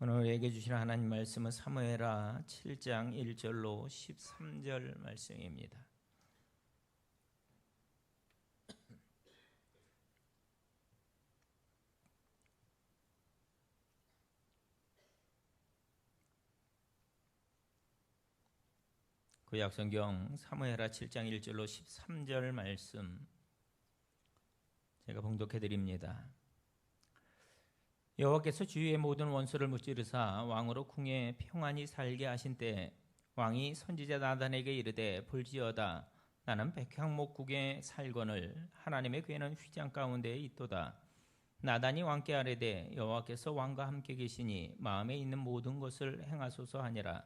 오늘 우리에게 주신 하나님 말씀은 사무엘하 7장 1절로 13절 말씀입니다. 구약성경 사무엘하 7장 1절로 13절 말씀 제가 봉독해 드립니다. 여호와께서 주위의 모든 원수를 무찌르사 왕으로 궁에 평안히 살게 하신 때 왕이 선지자 나단에게 이르되 볼지어다 나는 백향목국에 살거늘 하나님의 궤는 휘장 가운데에 있도다. 나단이 왕께 아뢰되 여호와께서 왕과 함께 계시니 마음에 있는 모든 것을 행하소서 하니라.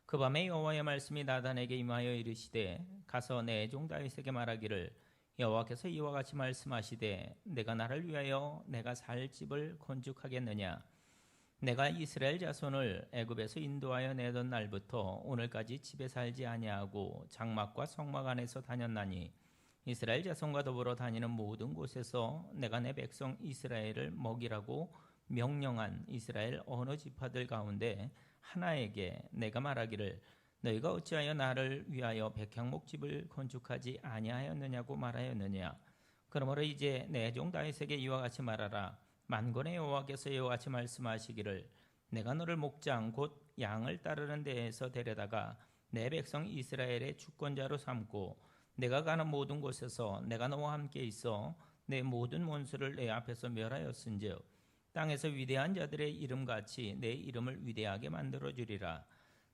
그 밤에 여호와의 말씀이 나단에게 임하여 이르시되 가서 내 종 다윗에게 말하기를 여호와께서 이와 같이 말씀하시되 내가 나를 위하여 내가 살 집을 건축하겠느냐. 내가 이스라엘 자손을 애굽에서 인도하여 내던 날부터 오늘까지 집에 살지 아니하고 장막과 성막 안에서 다녔나니 이스라엘 자손과 더불어 다니는 모든 곳에서 내가 내 백성 이스라엘을 먹이라고 명령한 이스라엘 어느 지파들 가운데 하나에게 내가 말하기를 너희가 어찌하여 나를 위하여 백향목집을 건축하지 아니하였느냐고 말하였느냐. 그러므로 이제 내 종 다윗에게 이와 같이 말하라. 만군의 여호와께서 이와 같이 말씀하시기를 내가 너를 목장 곧 양을 따르는 데에서 데려다가 내 백성 이스라엘의 주권자로 삼고 내가 가는 모든 곳에서 내가 너와 함께 있어 내 모든 원수를 내 앞에서 멸하였은즉 땅에서 위대한 자들의 이름같이 내 이름을 위대하게 만들어주리라.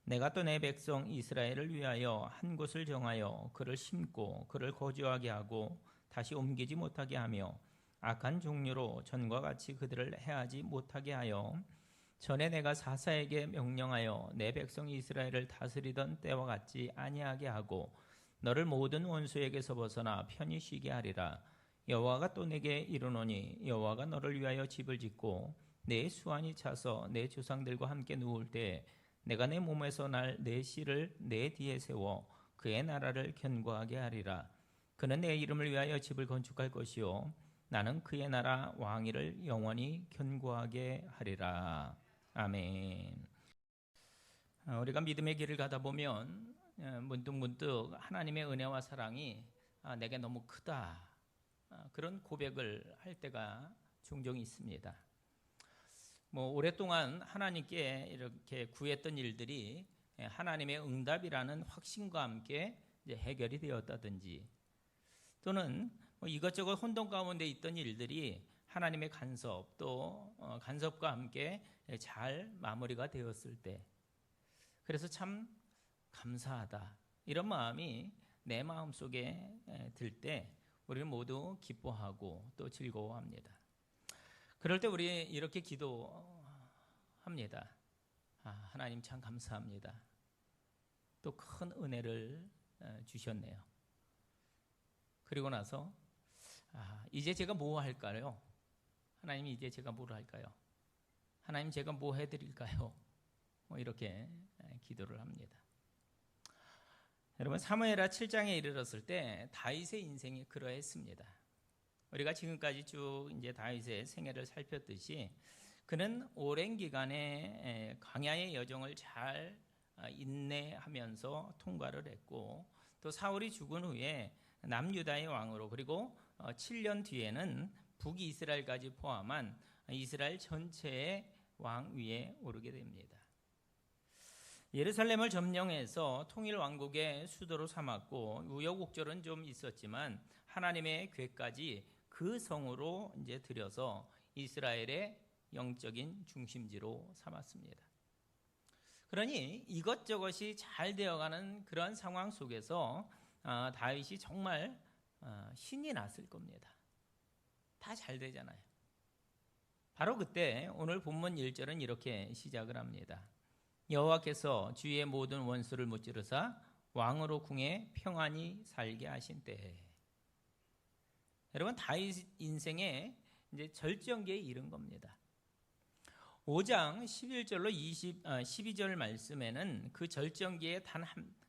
내가 또 내 백성 이스라엘을 위하여 한 곳을 정하여 그를 심고 그를 거주하게 하고 다시 옮기지 못하게 하며 악한 종류로 전과 같이 그들을 해하지 못하게 하여 전에 내가 사사에게 명령하여 내 백성 이스라엘을 다스리던 때와 같지 아니하게 하고 너를 모든 원수에게서 벗어나 편히 쉬게 하리라. 여호와가 또 내게 이르노니 여호와가 너를 위하여 집을 짓고 내 수완이 차서 내 조상들과 함께 누울 때 내가 내 몸에서 날 내 씨를 내 뒤에 세워 그의 나라를 견고하게 하리라. 그는 내 이름을 위하여 집을 건축할 것이요 나는 그의 나라 왕위를 영원히 견고하게 하리라. 아멘. 우리가 믿음의 길을 가다 보면 문득문득 하나님의 은혜와 사랑이 내게 너무 크다 그런 고백을 할 때가 종종 있습니다. 오랫동안 하나님께 이렇게 구했던 일들이 하나님의 응답이라는 확신과 함께 이제 해결이 되었다든지 또는 이것저것 혼돈 가운데 있던 일들이 하나님의 간섭 또 간섭과 함께 잘 마무리가 되었을 때 그래서 참 감사하다 이런 마음이 내 마음속에 들 때 우리는 모두 기뻐하고 또 즐거워합니다. 그럴 때 우리 이렇게 기도합니다. 하나님 참 감사합니다. 또 큰 은혜를 주셨네요. 그리고 나서 이제 제가 뭐 할까요? 하나님 이제 제가 뭘 할까요? 하나님 제가 뭐 해드릴까요? 이렇게 기도를 합니다. 여러분 사무엘하 7장에 이르렀을 때 다윗의 인생이 그러했습니다. 우리가 지금까지 쭉 이제 다윗의 생애를 살폈듯이 그는 오랜 기간의 광야의 여정을 잘 인내하면서 통과를 했고 또 사울이 죽은 후에 남유다의 왕으로 그리고 7년 뒤에는 북이스라엘까지 포함한 이스라엘 전체의 왕 위에 오르게 됩니다. 예루살렘을 점령해서 통일 왕국의 수도로 삼았고 우여곡절은 좀 있었지만 하나님의 궤까지 그 성으로 이제 들여서 이스라엘의 영적인 중심지로 삼았습니다. 그러니 이것저것이 잘 되어가는 그런 상황 속에서 다윗이 정말 신이 났을 겁니다. 다 잘 되잖아요. 바로 그때 오늘 본문 1절은 이렇게 시작을 합니다. 여호와께서 주의 모든 원수를 무찌르사 왕으로 궁에 평안히 살게 하신 때에. 여러분 다윗 인생의 이제 절정기에 이른 겁니다. 5장 11절로 12절 말씀에는 그 절정기의 단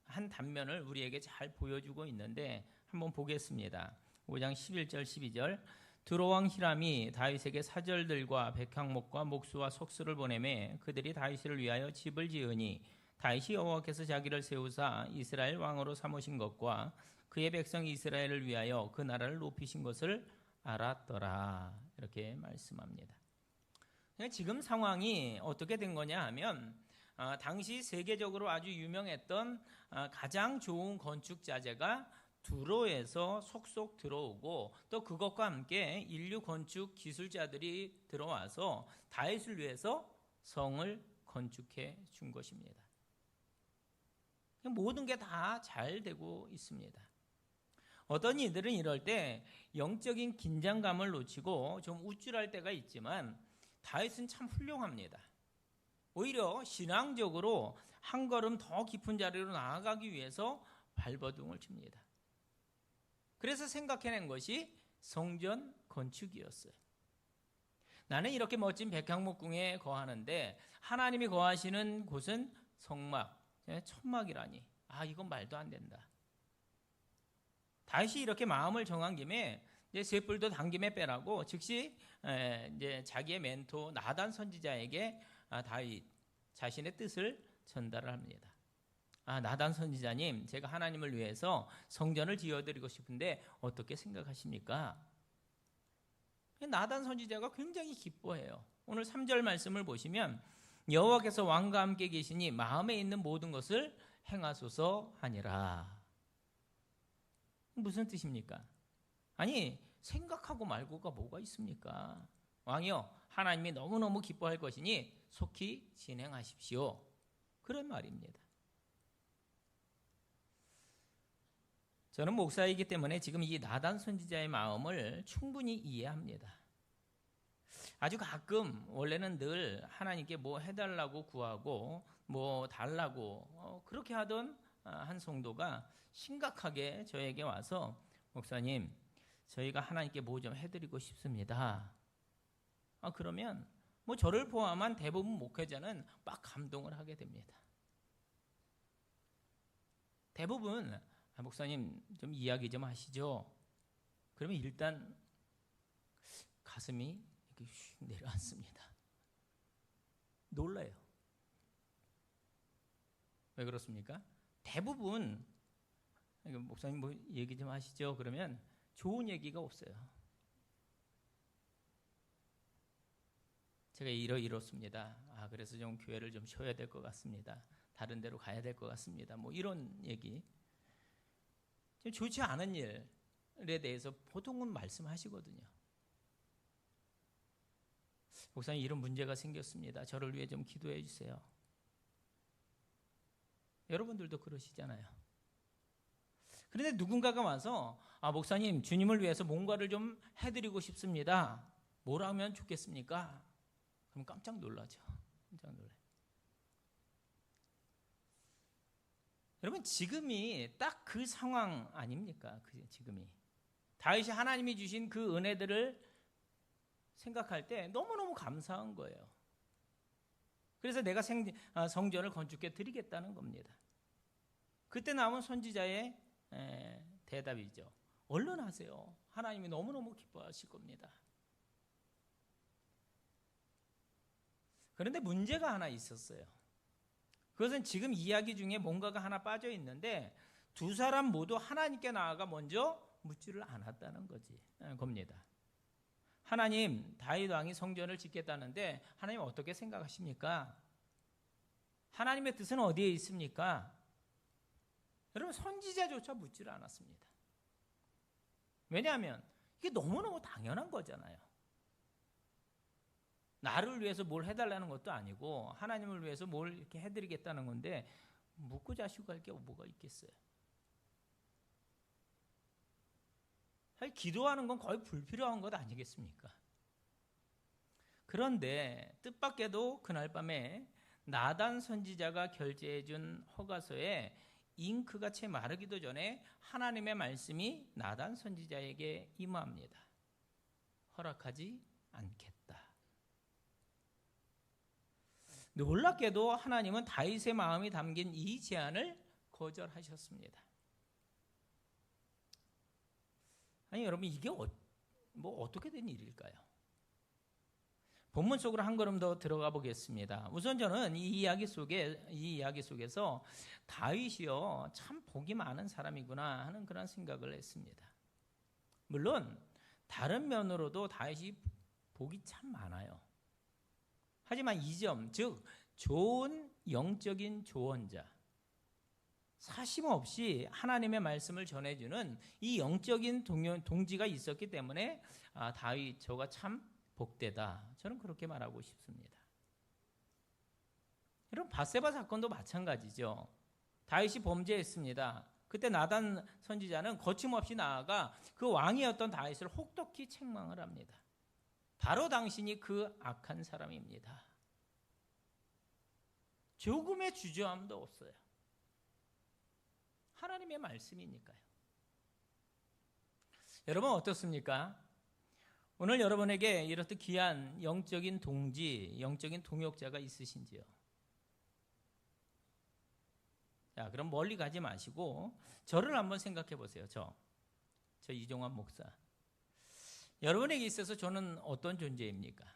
한 단면을 우리에게 잘 보여주고 있는데 한번 보겠습니다. 5장 11절 12절 두로왕 히람이 다윗에게 사절들과 백향목과 목수와 속수를 보내매 그들이 다윗을 위하여 집을 지으니 다윗이 여호와께서 자기를 세우사 이스라엘 왕으로 삼으신 것과 그의 백성 이스라엘을 위하여 그 나라를 높이신 것을 알았더라. 이렇게 말씀합니다. 지금 상황이 어떻게 된 거냐 하면 당시 세계적으로 아주 유명했던 가장 좋은 건축 자재가 두로에서 속속 들어오고 또 그것과 함께 인류 건축 기술자들이 들어와서 다윗을 위해서 성을 건축해 준 것입니다. 모든 게 다 잘 되고 있습니다. 어떤 이들은 이럴 때 영적인 긴장감을 놓치고 좀 우쭐할 때가 있지만 다윗은 참 훌륭합니다. 오히려 신앙적으로 한 걸음 더 깊은 자리로 나아가기 위해서 발버둥을 칩니다. 그래서 생각해낸 것이 성전 건축이었어요. 나는 이렇게 멋진 백향목궁에 거하는데 하나님이 거하시는 곳은 성막, 천막이라니. 이건 말도 안 된다. 다윗이 이렇게 마음을 정한 김에 셋불도 당김에 빼라고 즉시 이제 자기의 멘토 나단 선지자에게 다윗 자신의 뜻을 전달을 합니다. 나단 선지자님, 제가 하나님을 위해서 성전을 지어드리고 싶은데 어떻게 생각하십니까? 나단 선지자가 굉장히 기뻐해요. 오늘 3절 말씀을 보시면 여호와께서 왕과 함께 계시니 마음에 있는 모든 것을 행하소서 하니라. 무슨 뜻입니까? 아니, 생각하고 말고가 뭐가 있습니까? 왕이여, 하나님이 너무너무 기뻐할 것이니 속히 진행하십시오. 그런 말입니다. 저는 목사이기 때문에 지금 이 나단 선지자의 마음을 충분히 이해합니다. 아주 가끔 원래는 늘 하나님께 뭐 해달라고 구하고 뭐 달라고 그렇게 하던 한 성도가 심각하게 저에게 와서 목사님, 저희가 하나님께 뭐 좀 해드리고 싶습니다. 그러면 뭐 저를 포함한 대부분 목회자는 막 감동을 하게 됩니다. 대부분 목사님 좀 이야기 좀 하시죠. 그러면 일단 가슴이 이렇게 휙 내려앉습니다. 놀라요. 왜 그렇습니까? 대부분 목사님 뭐 얘기 좀 하시죠. 그러면 좋은 얘기가 없어요. 제가 이렇습니다. 그래서 좀 교회를 좀 쉬어야 될 것 같습니다. 다른 데로 가야 될 것 같습니다. 뭐 이런 얘기. 좋지 않은 일에 대해서 보통은 말씀하시거든요. 목사님, 이런 문제가 생겼습니다. 저를 위해 좀 기도해 주세요. 여러분들도 그러시잖아요. 그런데 누군가가 와서 목사님, 주님을 위해서 뭔가를 좀 해드리고 싶습니다. 뭘 하면 좋겠습니까? 그럼 깜짝 놀라죠. 깜짝 놀라요. 여러분, 지금이 딱 그 상황 아닙니까? 지금이. 다윗이 하나님이 주신 그 은혜들을 생각할 때 너무너무 감사한 거예요. 그래서 내가 성전을 건축해 드리겠다는 겁니다. 그때 나온 선지자의 대답이죠. 얼른 하세요. 하나님이 너무너무 기뻐하실 겁니다. 그런데 문제가 하나 있었어요. 그것은 지금 이야기 중에 뭔가가 하나 빠져 있는데 두 사람 모두 하나님께 나아가 먼저 묻지를 않았다는 겁니다. 하나님, 다윗 왕이 성전을 짓겠다는데 하나님 어떻게 생각하십니까? 하나님의 뜻은 어디에 있습니까? 여러분, 선지자조차 묻지를 않았습니다. 왜냐하면 이게 너무너무 당연한 거잖아요. 나를 위해서 뭘 해달라는 것도 아니고 하나님을 위해서 뭘 이렇게 해드리겠다는 건데 묻고 자시고 할 게 뭐가 있겠어요? 사실 기도하는 건 거의 불필요한 것 아니겠습니까? 그런데 뜻밖에도 그날 밤에 나단 선지자가 결제해 준 허가서에 잉크가 채 마르기도 전에 하나님의 말씀이 나단 선지자에게 임합니다. 허락하지 않겠다. 놀랍게도 하나님은 다윗의 마음이 담긴 이 제안을 거절하셨습니다. 아니, 여러분, 이게 뭐 어떻게 된 일일까요? 본문 속으로 한 걸음 더 들어가 보겠습니다. 우선 저는 이 이야기 속에서 다윗이요 참 복이 많은 사람이구나 하는 그런 생각을 했습니다. 물론 다른 면으로도 다윗이 복이 참 많아요. 하지만 이 점, 즉 좋은 영적인 조언자, 사심없이 하나님의 말씀을 전해주는 이 영적인 동지가 있었기 때문에 다윗 저가 참 복되다. 저는 그렇게 말하고 싶습니다. 여러분 밧세바 사건도 마찬가지죠. 다윗이 범죄했습니다. 그때 나단 선지자는 거침없이 나아가 그 왕이었던 다윗을 혹독히 책망을 합니다. 바로 당신이 그 악한 사람입니다. 조금의 주저함도 없어요. 하나님의 말씀이니까요. 여러분 어떻습니까? 오늘 여러분에게 이렇듯 귀한 영적인 동지, 영적인 동역자가 있으신지요? 자, 그럼 멀리 가지 마시고 저를 한번 생각해 보세요. 저 이종환 목사. 여러분에게 있어서 저는 어떤 존재입니까?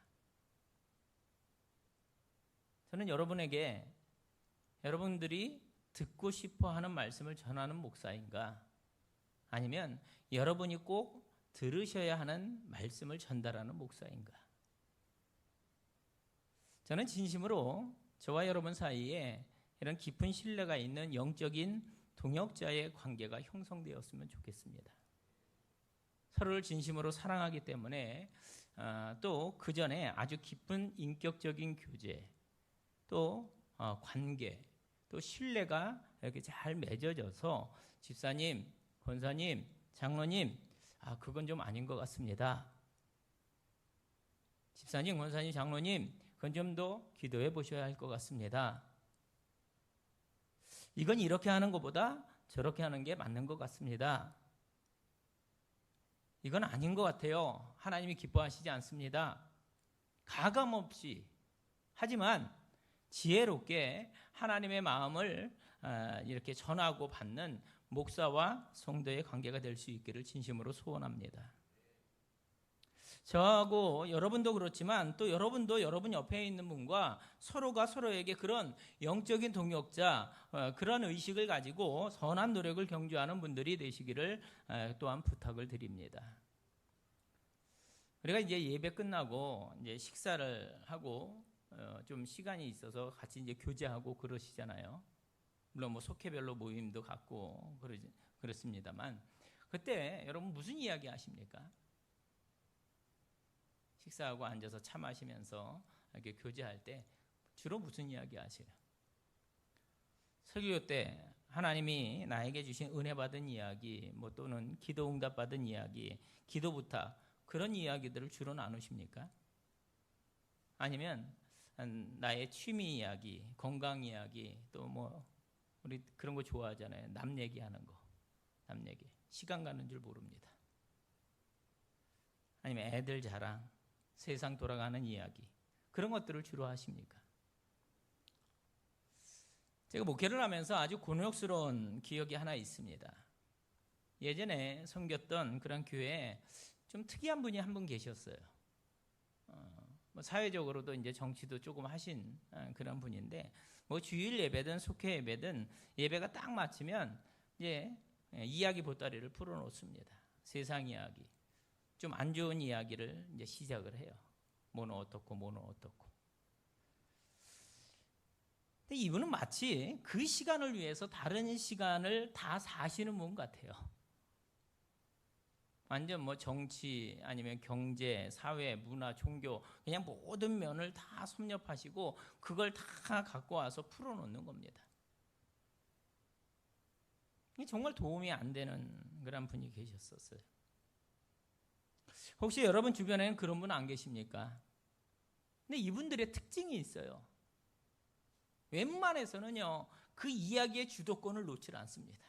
저는 여러분에게 여러분들이 듣고 싶어 하는 말씀을 전하는 목사인가? 아니면 여러분이 꼭 들으셔야 하는 말씀을 전달하는 목사인가? 저는 진심으로 저와 여러분 사이에 이런 깊은 신뢰가 있는 영적인 동역자의 관계가 형성되었으면 좋겠습니다. 서로를 진심으로 사랑하기 때문에 또 그 전에 아주 깊은 인격적인 교제, 또 관계, 또 신뢰가 이렇게 잘 맺어져서 집사님, 권사님, 장로님, 그건 좀 아닌 것 같습니다. 집사님, 권사님, 장로님, 그건 좀 더 기도해 보셔야 할 것 같습니다. 이건 이렇게 하는 것보다 저렇게 하는 게 맞는 것 같습니다. 이건 아닌 것 같아요. 하나님이 기뻐하시지 않습니다. 가감없이, 하지만 지혜롭게 하나님의 마음을 이렇게 전하고 받는 목사와 성도의 관계가 될 수 있기를 진심으로 소원합니다. 저하고 여러분도 그렇지만 또 여러분도 여러분 옆에 있는 분과 서로가 서로에게 그런 영적인 동역자, 그런 의식을 가지고 선한 노력을 경주하는 분들이 되시기를 또한 부탁을 드립니다. 우리가 이제 예배 끝나고 이제 식사를 하고 좀 시간이 있어서 같이 이제 교제하고 그러시잖아요. 물론 뭐 속회별로 모임도 갖고 그렇습니다만 그때 여러분 무슨 이야기 하십니까? 식사하고 앉아서 차 마시면서 이렇게 교제할 때 주로 무슨 이야기 하세요? 설교 때 하나님이 나에게 주신 은혜 받은 이야기, 뭐 또는 기도 응답 받은 이야기, 기도 부탁, 그런 이야기들을 주로 나누십니까? 아니면 나의 취미 이야기, 건강 이야기, 또 뭐 우리 그런 거 좋아하잖아요. 남 얘기하는 거, 남 얘기. 시간 가는 줄 모릅니다. 아니면 애들 자랑, 세상 돌아가는 이야기, 그런 것들을 주로 하십니까? 제가 목회를 하면서 아주 곤혹스러운 기억이 하나 있습니다. 예전에 섬겼던 그런 교회에 좀 특이한 분이 한 분 계셨어요. 뭐 사회적으로도 이제 정치도 조금 하신 그런 분인데, 뭐 주일 예배든 속회 예배든 예배가 딱 마치면 이제 이야기 보따리를 풀어놓습니다. 세상 이야기, 좀 안 좋은 이야기를 이제 시작을 해요. 뭐는 어떻고 뭐는 어떻고. 근데 이분은 마치 그 시간을 위해서 다른 시간을 다 사시는 분 같아요. 완전 뭐 정치 아니면 경제, 사회, 문화, 종교, 그냥 모든 면을 다 섭렵하시고 그걸 다 갖고 와서 풀어놓는 겁니다. 정말 도움이 안 되는 그런 분이 계셨었어요. 혹시 여러분 주변에는 그런 분 안 계십니까? 근데 이분들의 특징이 있어요. 웬만해서는요, 그 이야기의 주도권을 놓지 않습니다.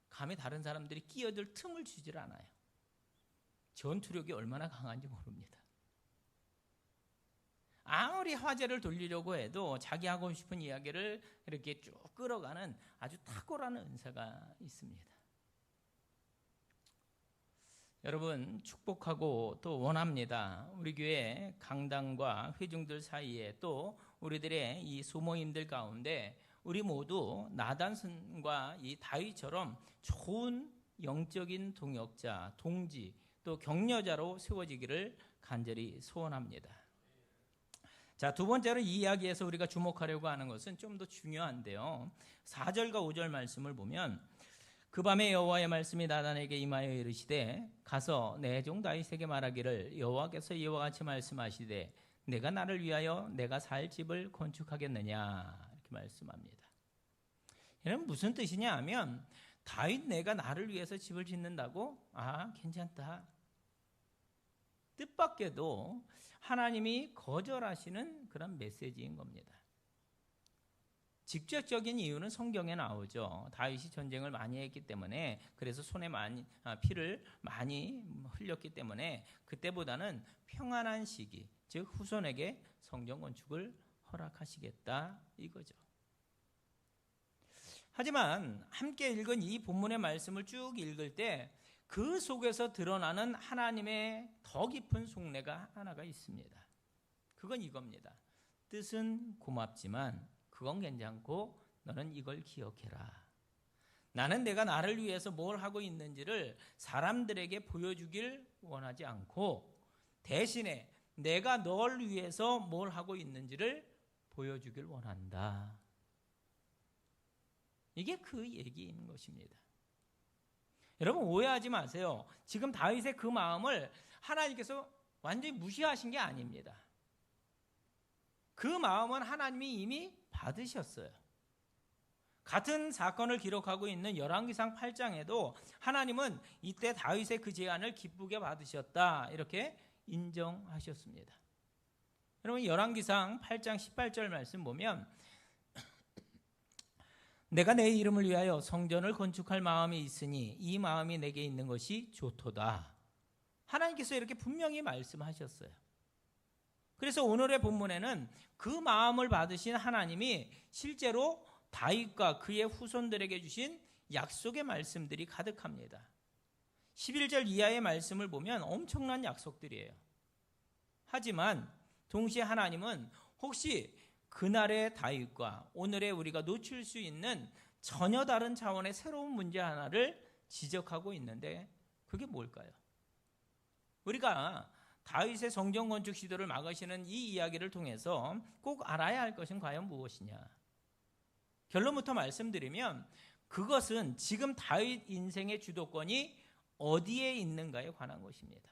감히 다른 사람들이 끼어들 틈을 주질 않아요. 전투력이 얼마나 강한지 모릅니다. 아무리 화제를 돌리려고 해도 자기 하고 싶은 이야기를 이렇게 쭉 끌어가는 아주 탁월한 은사가 있습니다. 여러분 축복하고 또 원합니다. 우리 교회 강당과 회중들 사이에 또 우리들의 이 소모임들 가운데 우리 모두 나단과 이 다윗처럼 좋은 영적인 동역자, 동지, 또 격려자로 세워지기를 간절히 소원합니다. 자, 두 번째로 이 이야기에서 우리가 주목하려고 하는 것은 좀 더 중요한데요. 4절과 5절 말씀을 보면 그 밤에 여호와의 말씀이 나단에게 임하여 이르시되 가서 내 종 다윗에게 말하기를 여호와께서 이와 같이 말씀하시되 내가 나를 위하여 내가 살 집을 건축하겠느냐 이렇게 말씀합니다. 이는 무슨 뜻이냐 하면 다윗 내가 나를 위해서 집을 짓는다고? 아, 괜찮다. 뜻밖에도 하나님이 거절하시는 그런 메시지인 겁니다. 직접적인 이유는 성경에 나오죠. 다윗이 전쟁을 많이 했기 때문에, 그래서 피를 많이 흘렸기 때문에 그때보다는 평안한 시기, 즉 후손에게 성전 건축을 허락하시겠다 이거죠. 하지만 함께 읽은 이 본문의 말씀을 쭉 읽을 때 그 속에서 드러나는 하나님의 더 깊은 속내가 하나가 있습니다. 그건 이겁니다. 뜻은 고맙지만 그건 괜찮고 너는 이걸 기억해라. 나는 내가 나를 위해서 뭘 하고 있는지를 사람들에게 보여주길 원하지 않고 대신에 내가 널 위해서 뭘 하고 있는지를 보여주길 원한다. 이게 그 얘기인 것입니다. 여러분 오해하지 마세요. 지금 다윗의 그 마음을 하나님께서 완전히 무시하신 게 아닙니다. 그 마음은 하나님이 이미 받으셨어요. 같은 사건을 기록하고 있는 열왕기상 8장에도 하나님은 이때 다윗의 그 제안을 기쁘게 받으셨다 이렇게 인정하셨습니다. 여러분 열왕기상 8장 18절 말씀 보면 내가 내 이름을 위하여 성전을 건축할 마음이 있으니 이 마음이 내게 있는 것이 좋도다. 하나님께서 이렇게 분명히 말씀하셨어요. 그래서 오늘의 본문에는 그 마음을 받으신 하나님이 실제로 다윗과 그의 후손들에게 주신 약속의 말씀들이 가득합니다. 11절 이하의 말씀을 보면 엄청난 약속들이에요. 하지만 동시에 하나님은 혹시 그날의 다윗과 오늘의 우리가 놓칠 수 있는 전혀 다른 차원의 새로운 문제 하나를 지적하고 있는데 그게 뭘까요? 우리가 다윗의 성전 건축 시도를 막으시는 이 이야기를 통해서 꼭 알아야 할 것은 과연 무엇이냐? 결론부터 말씀드리면 그것은 지금 다윗 인생의 주도권이 어디에 있는가에 관한 것입니다.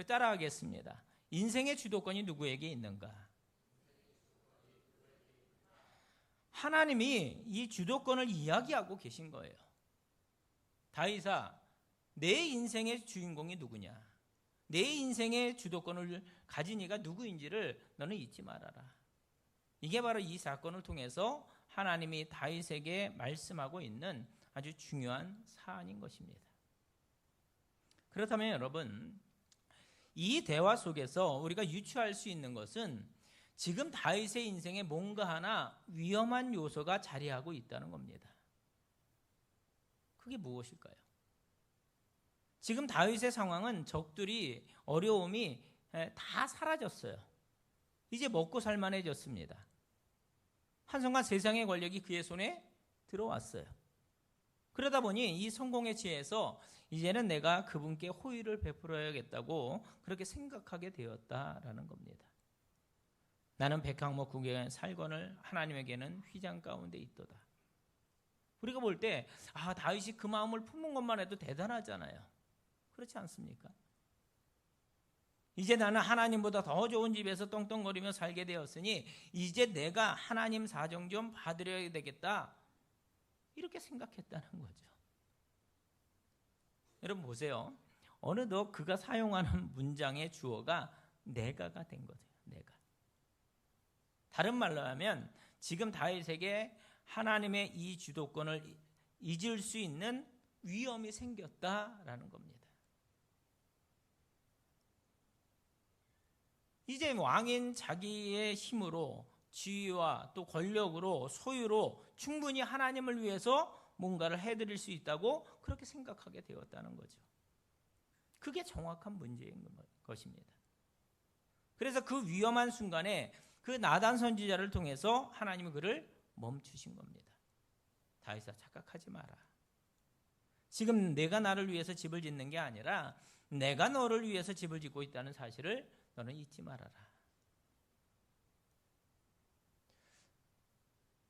따라하겠습니다. 인생의 주도권이 누구에게 있는가? 하나님이 이 주도권을 이야기하고 계신 거예요. 다윗아, 내 인생의 주인공이 누구냐? 내 인생의 주도권을 가진 이가 누구인지를 너는 잊지 말아라. 이게 바로 이 사건을 통해서 하나님이 다윗에게 말씀하고 있는 아주 중요한 사안인 것입니다. 그렇다면 여러분, 이 대화 속에서 우리가 유추할 수 있는 것은 지금 다윗의 인생에 뭔가 하나 위험한 요소가 자리하고 있다는 겁니다. 그게 무엇일까요? 지금 다윗의 상황은 적들이 어려움이 다 사라졌어요. 이제 먹고 살만해졌습니다. 한순간 세상의 권력이 그의 손에 들어왔어요. 그러다 보니 이 성공에 취해서 이제는 내가 그분께 호의를 베풀어야겠다고 그렇게 생각하게 되었다라는 겁니다. 나는 백향목 국의 살건을 하나님에게는 휘장 가운데 있도다. 우리가 볼 때 다윗이 그 마음을 품은 것만 해도 대단하잖아요. 그렇지 않습니까? 이제 나는 하나님보다 더 좋은 집에서 떵떵거리며 살게 되었으니 이제 내가 하나님 사정 좀 받으려야 되겠다. 이렇게 생각했다는 거죠. 여러분 보세요. 어느덧 그가 사용하는 문장의 주어가 내가가 된 거죠. 내가. 다른 말로 하면 지금 다윗에게 하나님의 이 주도권을 잊을 수 있는 위험이 생겼다라는 겁니다. 이제 왕인 자기의 힘으로 지위와 또 권력으로 소유로 충분히 하나님을 위해서 뭔가를 해드릴 수 있다고 그렇게 생각하게 되었다는 거죠. 그게 정확한 문제인 것입니다. 그래서 그 위험한 순간에 그 나단 선지자를 통해서 하나님은 그를 멈추신 겁니다. 다윗아, 착각하지 마라. 지금 내가 나를 위해서 집을 짓는 게 아니라 내가 너를 위해서 집을 짓고 있다는 사실을 너는 잊지 말아라.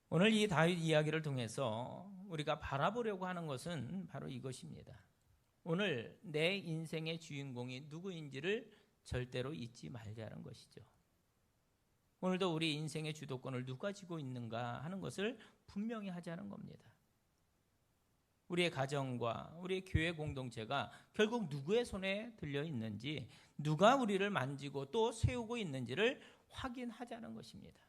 오늘 이 다윗 이야기를 통해서 우리가 바라보려고 하는 것은 바로 이것입니다. 오늘 내 인생의 주인공이 누구인지를 절대로 잊지 말자는 것이죠. 오늘도 우리 인생의 주도권을 누가 쥐고 있는가 하는 것을 분명히 하자는 겁니다. 우리의 가정과 우리의 교회 공동체가 결국 누구의 손에 들려 있는지, 누가 우리를 만지고 또 세우고 있는지를 확인하자는 것입니다.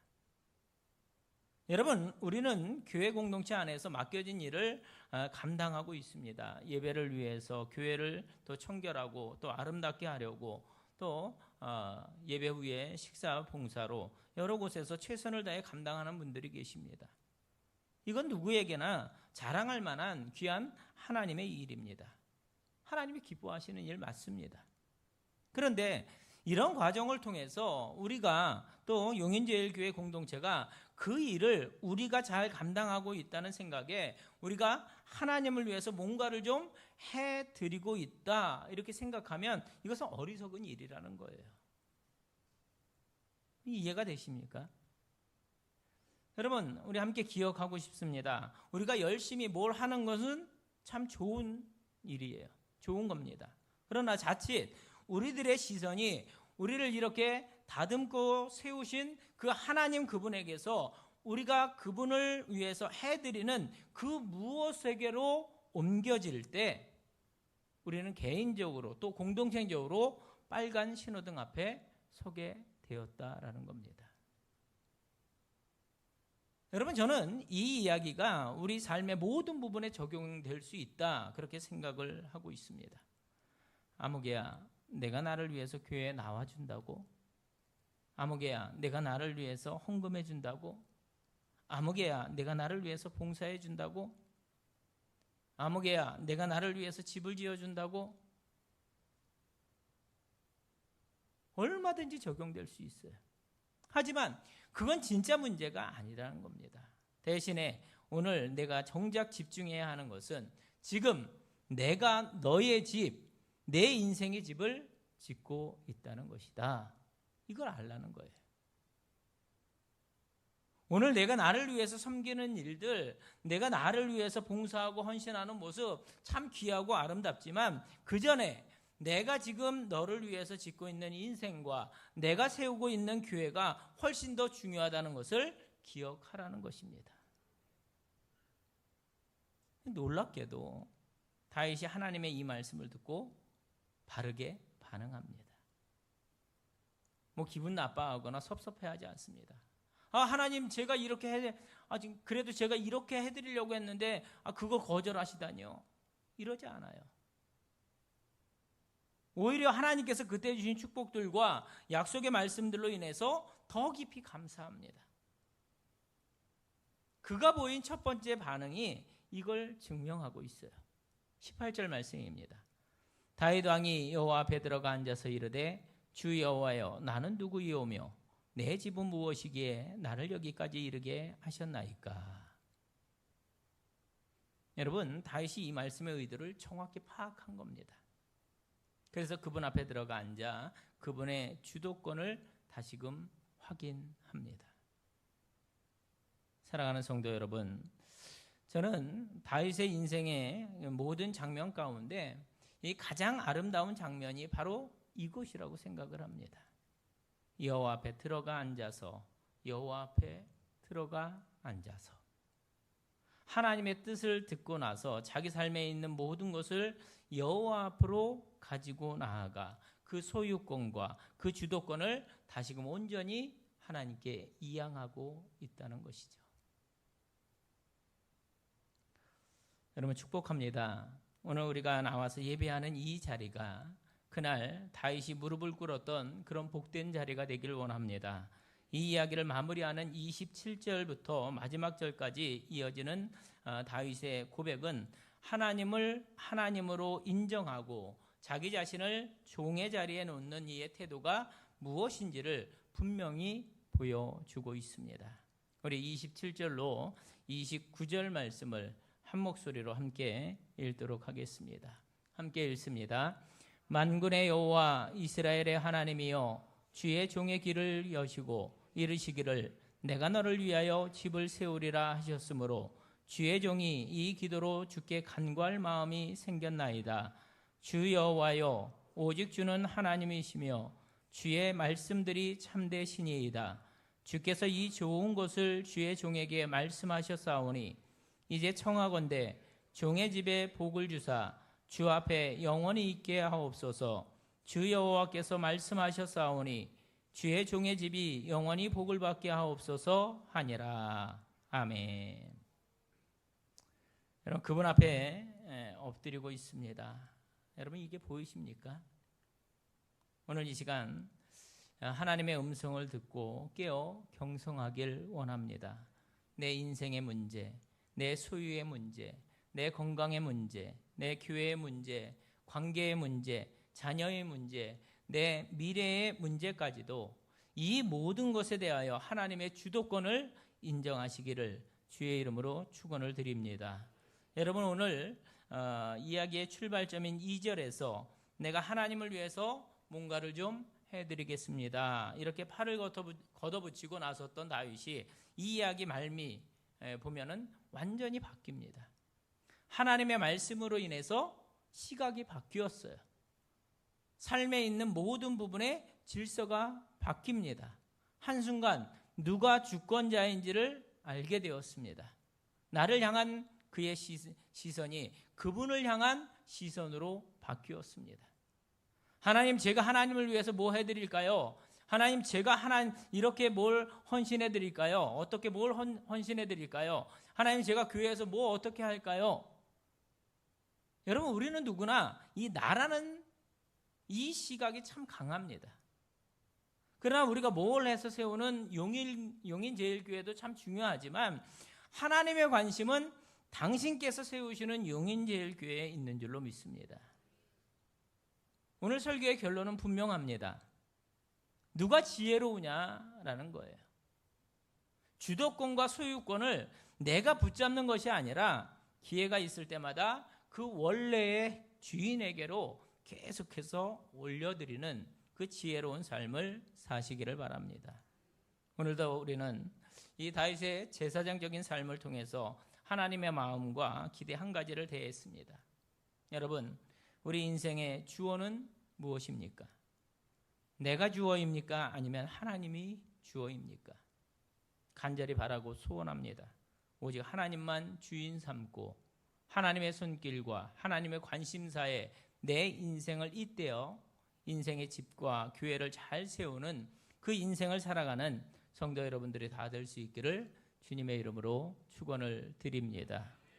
여러분, 우리는 교회 공동체 안에서 맡겨진 일을 감당하고 있습니다. 예배를 위해서 교회를 또 청결하고 또 아름답게 하려고, 또 예배 후에 식사 봉사로 여러 곳에서 최선을 다해 감당하는 분들이 계십니다. 이건 누구에게나 자랑할 만한 귀한 하나님의 일입니다. 하나님이 기뻐하시는 일 맞습니다. 그런데 이런 과정을 통해서 우리가 또 용인제일교회 공동체가 그 일을 우리가 잘 감당하고 있다는 생각에 우리가 하나님을 위해서 뭔가를 좀 해드리고 있다 이렇게 생각하면 이것은 어리석은 일이라는 거예요. 이해가 되십니까? 여러분, 우리 함께 기억하고 싶습니다. 우리가 열심히 뭘 하는 것은 참 좋은 일이에요. 좋은 겁니다. 그러나 자칫 우리들의 시선이 우리를 이렇게 다듬고 세우신 그 하나님 그분에게서 우리가 그분을 위해서 해드리는 그 무엇에게로 옮겨질 때 우리는 개인적으로 또 공동체적으로 빨간 신호등 앞에 서게 되었다라는 겁니다. 여러분, 저는 이 이야기가 우리 삶의 모든 부분에 적용될 수 있다 그렇게 생각을 하고 있습니다. 아무개야, 내가 나를 위해서 교회에 나와준다고? 아무개야, 내가 나를 위해서 헌금해 준다고? 아무개야, 내가 나를 위해서 봉사해 준다고? 아무개야, 내가 나를 위해서 집을 지어준다고? 얼마든지 적용될 수 있어요. 하지만 그건 진짜 문제가 아니라는 겁니다. 대신에 오늘 내가 정작 집중해야 하는 것은 지금 내가 너의 집, 내 인생의 집을 짓고 있다는 것이다. 이걸 알라는 거예요. 오늘 내가 나를 위해서 섬기는 일들, 내가 나를 위해서 봉사하고 헌신하는 모습 참 귀하고 아름답지만 그 전에 내가 지금 너를 위해서 짓고 있는 인생과 내가 세우고 있는 교회가 훨씬 더 중요하다는 것을 기억하라는 것입니다. 놀랍게도 다윗이 하나님의 이 말씀을 듣고 바르게 반응합니다. 뭐 기분 나빠하거나 섭섭해하지 않습니다. 하나님, 제가 이렇게 그래도 제가 이렇게 해드리려고 했는데 그거 거절하시다니요. 이러지 않아요. 오히려 하나님께서 그때 주신 축복들과 약속의 말씀들로 인해서 더 깊이 감사합니다. 그가 보인 첫 번째 반응이 이걸 증명하고 있어요. 18절 말씀입니다. 다윗 왕이 여호와 앞에 들어가 앉아서 이르되 주 여호와여, 나는 누구이오며 내 집은 무엇이기에 나를 여기까지 이르게 하셨나이까? 여러분, 다윗이 이 말씀의 의도를 정확히 파악한 겁니다. 그래서 그분 앞에 들어가 앉아 그분의 주도권을 다시금 확인합니다. 사랑하는 성도 여러분, 저는 다윗의 인생의 모든 장면 가운데 이 가장 아름다운 장면이 바로 이것이라고 생각을 합니다. 여호와 앞에 들어가 앉아서, 여호와 앞에 들어가 앉아서 하나님의 뜻을 듣고 나서 자기 삶에 있는 모든 것을 여호와 앞으로 가지고 나아가 그 소유권과 그 주도권을 다시금 온전히 하나님께 이양하고 있다는 것이죠. 여러분, 축복합니다. 오늘 우리가 나와서 예배하는 이 자리가 그날 다윗이 무릎을 꿇었던 그런 복된 자리가 되길 원합니다. 이 이야기를 마무리하는 27절부터 마지막 절까지 이어지는 다윗의 고백은 하나님을 하나님으로 인정하고 자기 자신을 종의 자리에 놓는 이의 태도가 무엇인지를 분명히 보여주고 있습니다. 우리 27절로 29절 말씀을 한 목소리로 함께 읽도록 하겠습니다. 함께 읽습니다. 만군의 여호와 이스라엘의 하나님이여, 주의 종의 길을 여시고 이르시기를 내가 너를 위하여 집을 세우리라 하셨으므로 주의 종이 이 기도로 주께 간구할 마음이 생겼나이다. 주 여호와여, 오직 주는 하나님이시며 주의 말씀들이 참되시니이다. 주께서 이 좋은 것을 주의 종에게 말씀하셨사오니 이제 청하건대 종의 집에 복을 주사 주 앞에 영원히 있게 하옵소서. 주 여호와께서 말씀하셨사오니 주의 종의 집이 영원히 복을 받게 하옵소서 하니라. 아멘. 여러분, 그분 앞에 엎드리고 있습니다. 여러분, 이게 보이십니까? 오늘 이 시간 하나님의 음성을 듣고 깨어 경성하길 원합니다. 내 인생의 문제, 내 소유의 문제, 내 건강의 문제, 내 교회의 문제, 관계의 문제, 자녀의 문제, 내 미래의 문제까지도 이 모든 것에 대하여 하나님의 주도권을 인정하시기를 주의 이름으로 축원을 드립니다. 여러분, 오늘 이야기의 출발점인 2절에서 내가 하나님을 위해서 뭔가를 좀 해드리겠습니다, 이렇게 팔을 걷어붙이고 나섰던 다윗이 이 이야기 말미 보면은 완전히 바뀝니다. 하나님의 말씀으로 인해서 시각이 바뀌었어요. 삶에 있는 모든 부분의 질서가 바뀝니다. 한순간 누가 주권자인지를 알게 되었습니다. 나를 향한 그의 시선이 그분을 향한 시선으로 바뀌었습니다. 하나님, 제가 하나님을 위해서 뭐 해드릴까요? 하나님, 제가 하나님 이렇게 뭘 헌신해드릴까요? 어떻게 뭘 헌신해드릴까요? 하나님, 제가 교회에서 뭐 어떻게 할까요? 여러분, 우리는 누구나 이 나라는 이 시각이 참 강합니다. 그러나 우리가 뭘 해서 세우는 용인제일교회도 참 중요하지만 하나님의 관심은 당신께서 세우시는 용인제일교회에 있는 줄로 믿습니다. 오늘 설교의 결론은 분명합니다. 누가 지혜로우냐라는 거예요. 주도권과 소유권을 내가 붙잡는 것이 아니라 기회가 있을 때마다 그 원래의 주인에게로 계속해서 올려드리는 그 지혜로운 삶을 사시기를 바랍니다. 오늘도 우리는 이 다윗의 제사장적인 삶을 통해서 하나님의 마음과 기대 한 가지를 대했습니다. 여러분, 우리 인생의 주어는 무엇입니까? 내가 주어입니까? 아니면 하나님이 주어입니까? 간절히 바라고 소원합니다. 오직 하나님만 주인 삼고 하나님의 손길과 하나님의 관심사에 내 인생을 잇대어 인생의 집과 교회를 잘 세우는 그 인생을 살아가는 성도 여러분들이 다 될 수 있기를 주님의 이름으로 축원을 드립니다.